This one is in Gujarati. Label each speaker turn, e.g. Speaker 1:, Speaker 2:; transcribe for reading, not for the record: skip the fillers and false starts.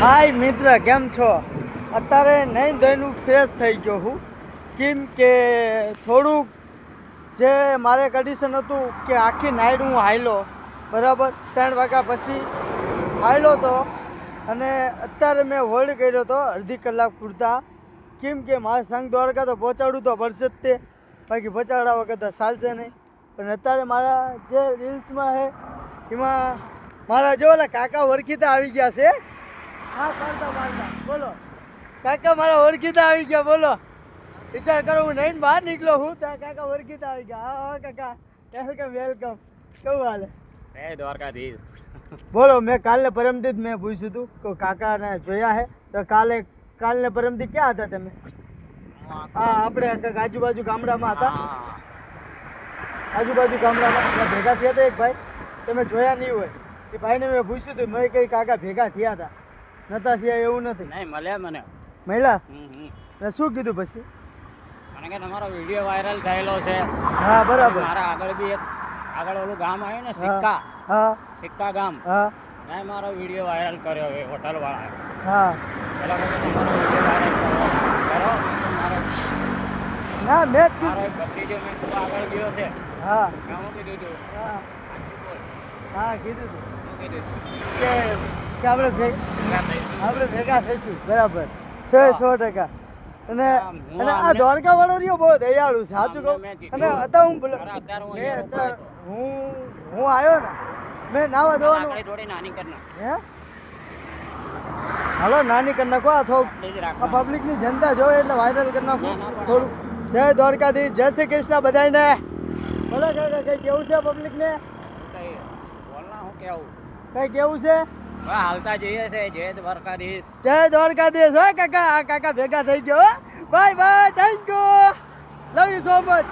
Speaker 1: હાય મિત્ર, કેમ છો? અત્યારે નહીં ધોઈને ફ્રેશ થઈ ગયો હું. કેમ કે થોડુંક જે મારે કન્ડિશન હતું કે આખી નાઈટ હું હાયલો, બરાબર 3 વાગ્યા પછી હાયલો તો, અને અત્યારે મેં હોલ્ડ કર્યો હતો અડધી કલાક પૂરતા. કેમ કે મારે સંઘ દ્વારકા તો પહોંચાડવું તો પડશે જ તે, બાકી પહોંચાડવા વગર તો ચાલશે નહીં. પણ અત્યારે મારા જે રીલ્સમાં છે એમાં મારા જો ને કાકા ઓળખીતા આવી ગયા છે. હા મારતા બોલો કાકા, મારા ઓળખીતા આવી ગયા. બોલો, વિચાર કરો હું નહીં બહાર નીકળ્યો હું ત્યાં કાકા ઓળખીતા આવી ગયા. હા કાકા, વેલકમ. કેવું હાલે?
Speaker 2: દ્વારકાધીશ.
Speaker 1: બોલો, મેં કાલે પરમદી મેં પૂછ્યું હતું કે કાકાને જોયા હે તો કાલને પરમદી ક્યાં હતા તમે? હા, આપણે આજુબાજુ ગામડામાં હતા. આજુબાજુ ગામડામાં ભેગા થયા હતા. એક ભાઈ તમે જોયા નહીં હોય એ ભાઈને મેં પૂછ્યું હતું. મેં કઈ કાકા ભેગા થયા હતા? નતા થયા એવું નથી?
Speaker 2: નહીં મળ્યા મને.
Speaker 1: મળ્યા? શું કીધું પછી?
Speaker 2: મને કે તમારો વિડીયો વાયરલ થયેલો છે.
Speaker 1: હા બરાબર.
Speaker 2: મારા આગળ બી આગળ ઓલું ગામ આવ્યું ને સિક્કા.
Speaker 1: હા,
Speaker 2: સિક્કા ગામ.
Speaker 1: હા,
Speaker 2: મેં મારો વિડીયો વાયરલ કર્યો એ હોટલ વાળા.
Speaker 1: હા.
Speaker 2: પેલા તમારો વિડીયો વાયરલ કરો.
Speaker 1: ના, મેં જ
Speaker 2: મારો એક ભત્રીજો મેં ખૂબ આગળ ગયો છે.
Speaker 1: હા,
Speaker 2: હું કીધું હતું.
Speaker 1: હા,
Speaker 2: બોલ.
Speaker 1: કીધું હતું
Speaker 2: શું કીધું હતું?
Speaker 1: કે આપણે ભેગા થઈશું. બરાબર, 100%. અને આ દ્વારકા વાળો રહ્યો બહુ દયાળુ છે, સાચું કહું. અને અત્યારે હું આવ્યો ને, મેં નાવા ધોવાનું
Speaker 2: નાની કરના.
Speaker 1: હે હાલો, નાની કરી નાખો. આ થોડું પબ્લિક ની જનતા જોવે એટલે વાયરલ કરી નાખો થોડું. જય દ્વારકાધીશ, જય શ્રી કૃષ્ણ બધાને. બોલો કાકા, કઈ કેવું છે પબ્લિક ને? કઈ કેવું છે?
Speaker 2: હાલતા જઈએ છે. જય દ્વારકાધીશ.
Speaker 1: જય દ્વારકાધીશ. હો કાકા, આ કાકા ભેગા થઈ ગયો. Bye bye, thank you, love you so much.